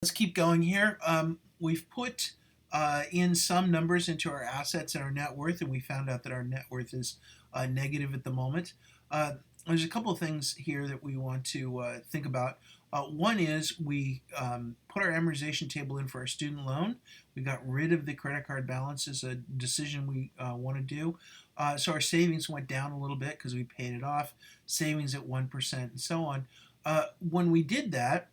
Let's keep going here. We've put in some numbers into our assets and our net worth, and we found out that our net worth is negative at the moment. There's a couple of things here that we want to think about. One is we put our amortization table in for our student loan. We got rid of the credit card balance as a decision we want to do. So our savings went down a little bit because we paid it off. Savings at 1% and so on. When we did that,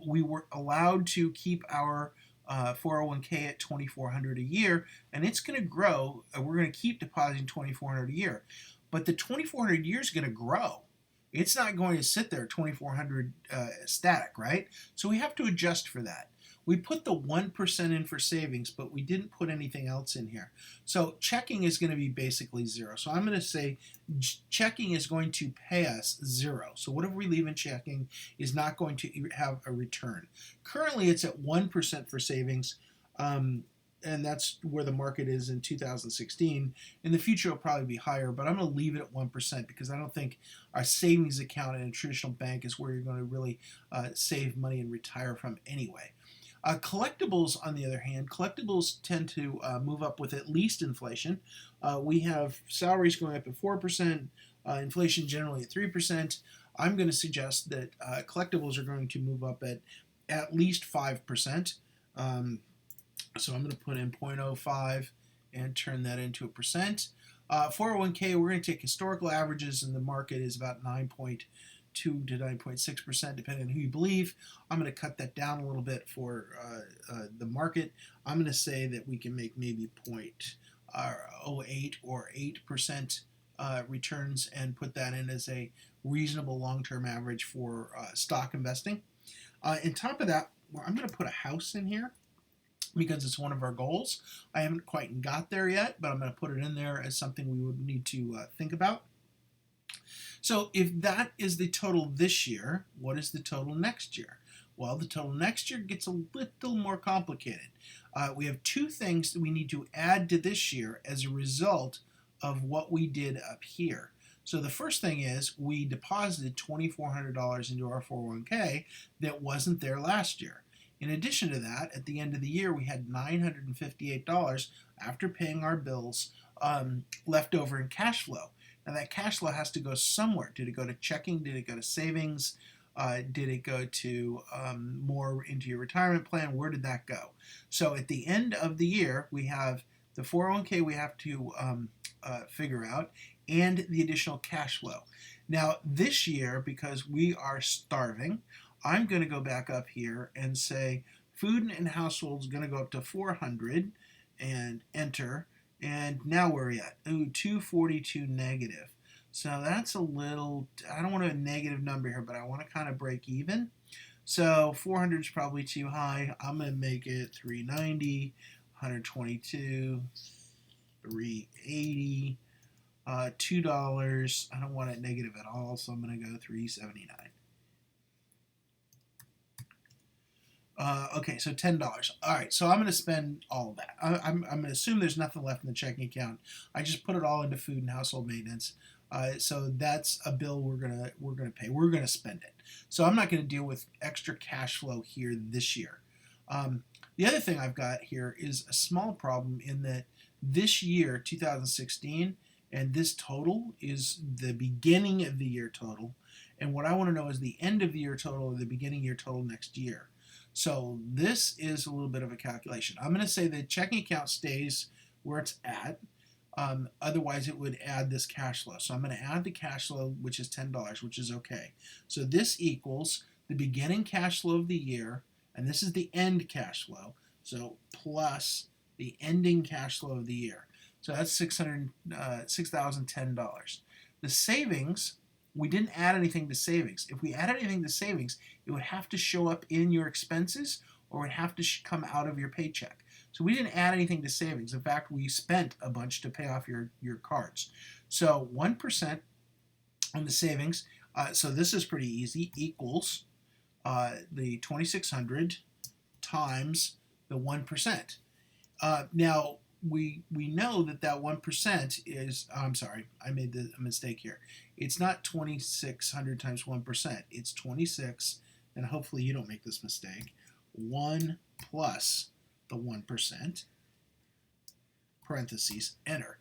we were allowed to keep our 401k at 2,400 a year, and it's going to grow. We're going to keep depositing 2,400 a year, but the 2,400 a year is going to grow. It's not going to sit there at 2,400 static, right? So we have to adjust for that. We put the 1% in for savings, but we didn't put anything else in here. So checking is going to be basically zero. So I'm going to say checking is going to pay us zero. So whatever we leave in checking is not going to have a return. Currently, it's at 1% for savings. And that's where the market is in 2016. In the future, it'll probably be higher, but I'm going to leave it at 1% because I don't think our savings account in a traditional bank is where you're going to really save money and retire from anyway. Collectibles, on the other hand, collectibles tend to move up with at least inflation. We have salaries going up at 4%, inflation generally at 3%. I'm going to suggest that collectibles are going to move up at least 5%. So I'm going to put in 0.05 and turn that into a percent. 401k, we're going to take historical averages, and the market is about 9.2 to 9.6%, depending on who you believe. I'm going to cut that down a little bit for the market. I'm going to say that we can make maybe 0.08 or 8% returns and put that in as a reasonable long-term average for stock investing. On top of that, I'm going to put a house in here because it's one of our goals. I haven't quite got there yet, but I'm going to put it in there as something we would need to think about. So if that is the total this year, what is the total next year? Well, the total next year gets a little more complicated. We have two things that we need to add to this year as a result of what we did up here. So the first thing is we deposited $2,400 into our 401k that wasn't there last year. In addition to that, at the end of the year, we had $958 after paying our bills left over in cash flow. Now that cash flow has to go somewhere. Did it go to checking? Did it go to savings? Did it go to more into your retirement plan? Where did that go? So at the end of the year, we have the 401k we have to figure out and the additional cash flow. Now this year, because we are starving, I'm going to go back up here and say food and household is going to go up to 400 and enter. And now where are we at? Ooh, 242 negative. So that's a little, I don't want a negative number here, but I want to kind of break even. So 400 is probably too high. I'm going to make it 390, 122, 380, $2. I don't want it negative at all, so I'm going to go 379. Okay, so $10. All right, so I'm going to spend all of that. I'm going to assume there's nothing left in the checking account. I just put it all into food and household maintenance. So that's a bill we're gonna pay. We're gonna spend it. So I'm not going to deal with extra cash flow here this year. The other thing I've got here is a small problem in that this year, 2016, and this total is the beginning of the year total. And what I want to know is the end of the year total or the beginning year total next year. So this is a little bit of a calculation. I'm going to say the checking account stays where it's at. Otherwise, it would add this cash flow. So I'm going to add the cash flow, which is $10, which is okay. So this equals the beginning cash flow of the year, and this is the end cash flow. So plus the ending cash flow of the year. So that's $6,010. The savings, we didn't add anything to savings. If we added anything to savings, it would have to show up in your expenses or it would have to come out of your paycheck. So we didn't add anything to savings. In fact, we spent a bunch to pay off your cards. So 1% on the savings, so this is pretty easy, equals the 2,600 times the 1%. Now, we know that 1% is, I'm sorry, I made a mistake here. It's not 2,600 times 1%. It's 26, and hopefully you don't make this mistake. 1 plus the 1%, parentheses, enter.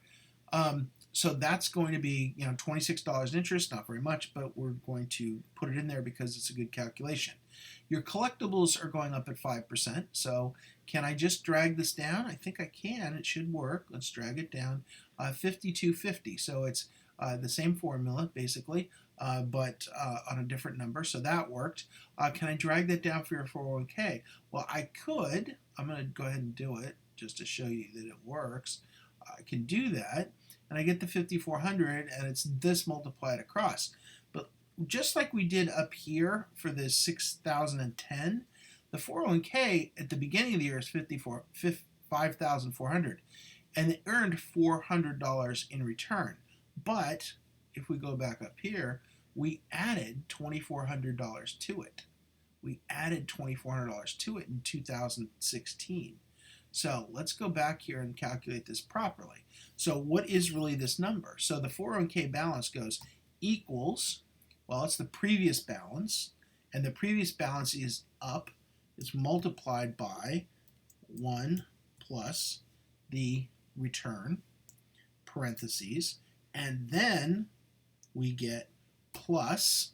So that's going to be, $26 in interest, not very much, but we're going to put it in there because it's a good calculation. Your collectibles are going up at 5%, so can I just drag this down? I think I can. It should work. Let's drag it down. 5250, so it's the same formula, basically, but on a different number, so that worked. Can I drag that down for your 401k? Well, I could. I'm going to go ahead and do it just to show you that it works. I can do that, and I get the 5400, and it's this multiplied across. But just like we did up here for the 6010, the 401k at the beginning of the year is 5,400, and it earned $400 in return. But if we go back up here, we added $2,400 to it. We added $2,400 to it in 2016. So let's go back here and calculate this properly. So what is really this number? So the 401k balance goes equals, well, it's the previous balance, and the previous balance is up. It's multiplied by 1 plus the return, parentheses, and then we get plus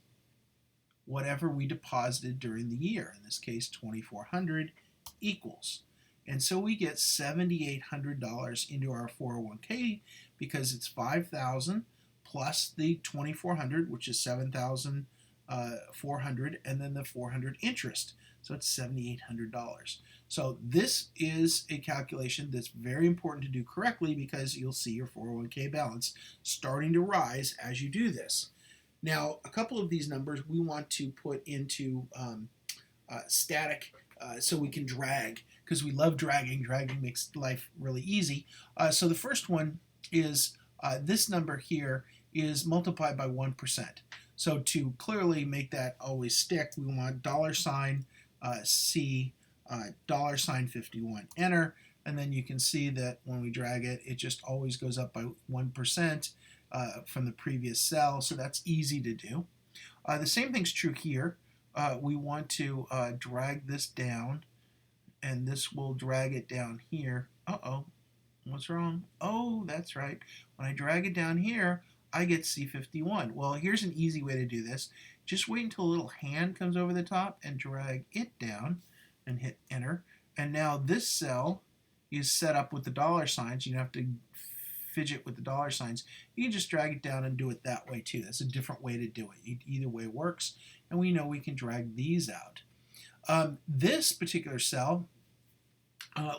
whatever we deposited during the year, in this case 2,400, equals. And so we get $7,800 into our 401k because it's 5,000 plus the 2,400, which is 7,400, and then the 400 interest. So it's $7,800. So this is a calculation that's very important to do correctly because you'll see your 401k balance starting to rise as you do this. Now, a couple of these numbers we want to put into static so we can drag, because we love dragging. Dragging makes life really easy. So the first one is this number here is multiplied by 1%. So to clearly make that always stick, we want $C $51, enter, and then you can see that when we drag it, it just always goes up by 1% from the previous cell, so that's easy to do. The same thing's true here. We want to drag this down, and this will drag it down here. Uh-oh, what's wrong? Oh, that's right. When I drag it down here, I get C51. Well, here's an easy way to do this. Just wait until a little hand comes over the top and drag it down and hit enter. And now this cell is set up with the dollar signs. You don't have to fidget with the dollar signs. You can just drag it down and do it that way too. That's a different way to do it. Either way works, and we know we can drag these out. This particular cell,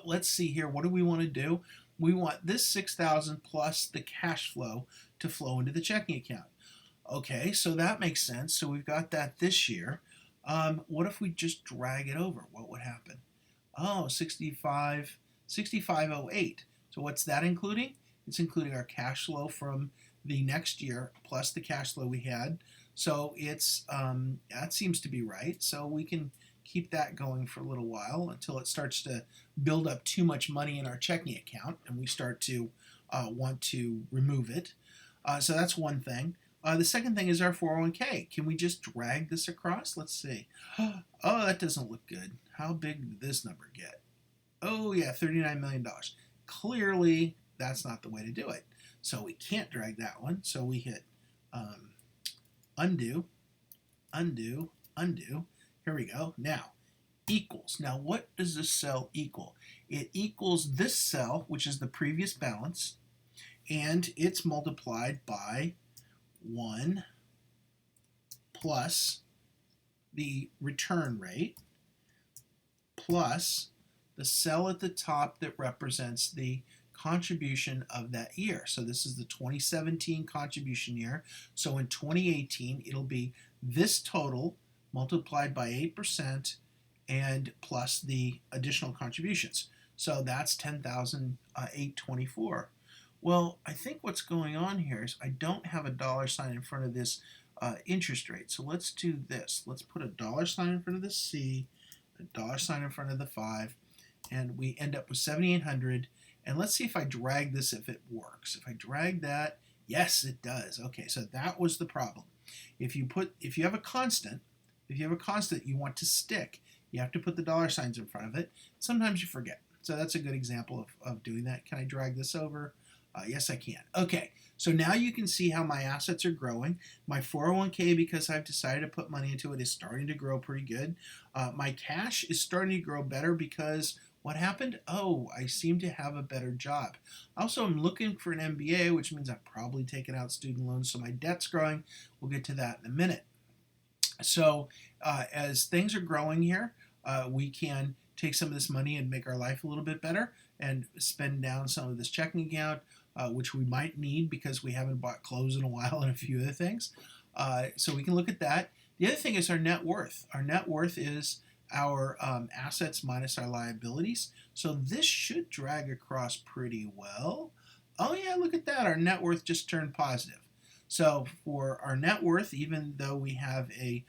let's see here, what do we want to do? We want this 6,000 plus the cash flow to flow into the checking account. Okay, so that makes sense. So we've got that this year. What if we just drag it over? What would happen? Oh, 6508. So what's that including? It's including our cash flow from the next year plus the cash flow we had. So it's that seems to be right. So we can keep that going for a little while until it starts to build up too much money in our checking account and we start to want to remove it. So that's one thing. The second thing is our 401k. Can we just drag this across? Let's see. Oh, that doesn't look good. How big did this number get? Oh, yeah, $39 million. Clearly, that's not the way to do it. So we can't drag that one. So we hit undo, undo, undo. Here we go. Now, equals. Now, what does this cell equal? It equals this cell, which is the previous balance, and it's multiplied by 1 plus the return rate plus the cell at the top that represents the contribution of that year. So this is the 2017 contribution year. So in 2018, it'll be this total multiplied by 8% and plus the additional contributions. So that's 10,824. Well, I think what's going on here is I don't have a dollar sign in front of this interest rate. So let's do this. Let's put a dollar sign in front of the C, a dollar sign in front of the 5, and we end up with 7,800. And let's see if I drag this, if it works. If I drag that, yes, it does. Okay, so that was the problem. If you have a constant, you want to stick. You have to put the dollar signs in front of it. Sometimes you forget. So that's a good example of doing that. Can I drag this over? Yes, I can. Okay, so now you can see how my assets are growing. My 401k, because I've decided to put money into it, is starting to grow pretty good. My cash is starting to grow better because what happened? Oh, I seem to have a better job. Also, I'm looking for an MBA, which means I've probably taken out student loans, so my debt's growing. We'll get to that in a minute. So as things are growing here, we can take some of this money and make our life a little bit better and spend down some of this checking account, which we might need because we haven't bought clothes in a while and a few other things. So we can look at that. The other thing is our net worth. Our net worth is our assets minus our liabilities. So this should drag across pretty well. Oh yeah, look at that. Our net worth just turned positive. So for our net worth, even though we have a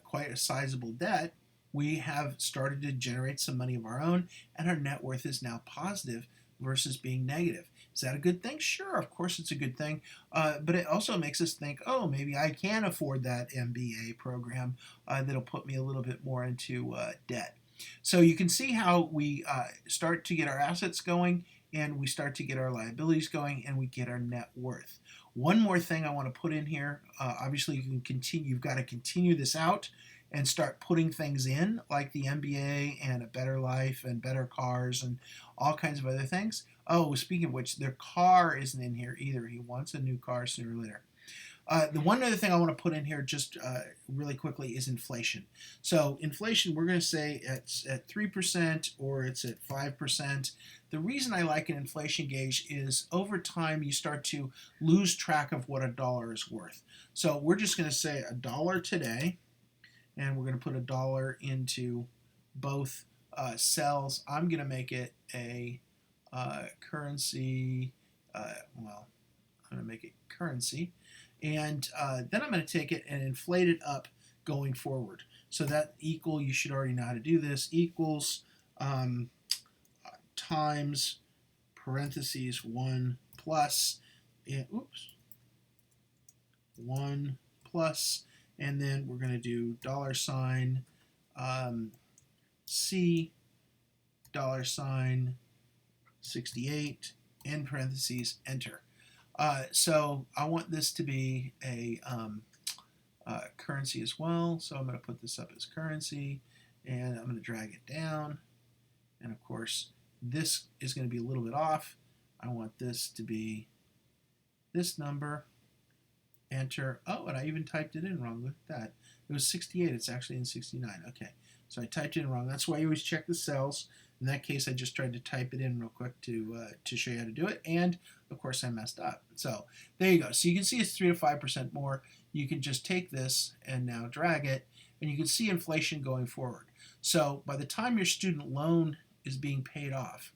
quite a sizable debt, we have started to generate some money of our own, and our net worth is now positive versus being negative. Is that a good thing? Sure, of course it's a good thing, but it also makes us think, oh, maybe I can afford that MBA program that'll put me a little bit more into debt. So you can see how we start to get our assets going, and we start to get our liabilities going, and we get our net worth. One more thing I want to put in here, obviously you can continue, you've got to continue this out and start putting things in like the MBA and a better life and better cars and all kinds of other things. Oh, speaking of which, their car isn't in here either. He wants a new car sooner or later. The one other thing I want to put in here just really quickly is inflation. So inflation, we're going to say it's at 3% or it's at 5%. The reason I like an inflation gauge is over time you start to lose track of what a dollar is worth. So we're just going to say a dollar today, and we're going to put a dollar into both cells. I'm going to make it a currency, well, I'm going to make it currency. And then I'm going to take it and inflate it up going forward. So that equal, you should already know how to do this, equals times parentheses 1 plus, and, 1 plus, and then we're going to do dollar sign C, dollar sign 68, in parentheses, enter. So I want this to be a currency as well. So I'm going to put this up as currency, and I'm going to drag it down. And of course, this is going to be a little bit off. I want this to be this number. Enter. Oh, and I even typed it in wrong. Look at that. It was 68. It's actually in 69. Okay. So I typed it in wrong. That's why you always check the cells. In that case, I just tried to type it in real quick to show you how to do it. And, of course, I messed up. So there you go. So you can see it's 3 to 5% more. You can just take this and now drag it, and you can see inflation going forward. So by the time your student loan is being paid off,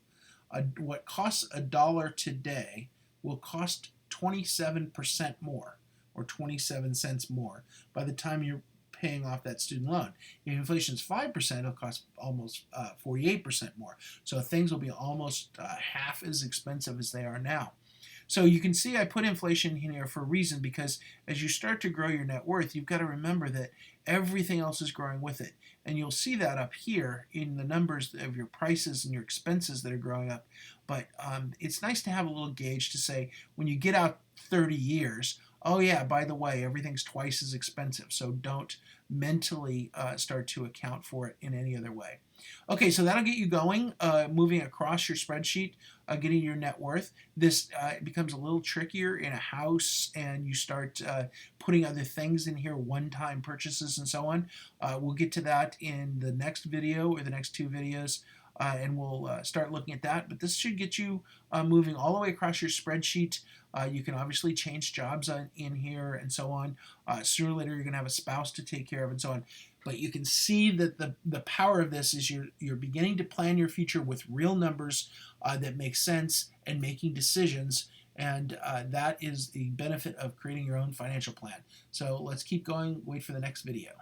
what costs $1 today will cost 27% more, or 27 cents more by the time you're paying off that student loan. If inflation is 5%, it'll cost almost 48% more. So things will be almost half as expensive as they are now. So you can see I put inflation in here for a reason, because as you start to grow your net worth, you've got to remember that everything else is growing with it. And you'll see that up here in the numbers of your prices and your expenses that are growing up. But it's nice to have a little gauge to say, when you get out 30 years, oh yeah, by the way, everything's twice as expensive. So don't mentally start to account for it in any other way. Okay, so that'll get you going, moving across your spreadsheet, getting your net worth. This becomes a little trickier in a house, and you start putting other things in here, one-time purchases and so on. We'll get to that in the next video or the next two videos. And we'll start looking at that. But this should get you moving all the way across your spreadsheet. You can obviously change jobs in here and so on. Sooner or later, you're going to have a spouse to take care of and so on. But you can see that the power of this is you're beginning to plan your future with real numbers that make sense and making decisions. And that is the benefit of creating your own financial plan. So let's keep going. Wait for the next video.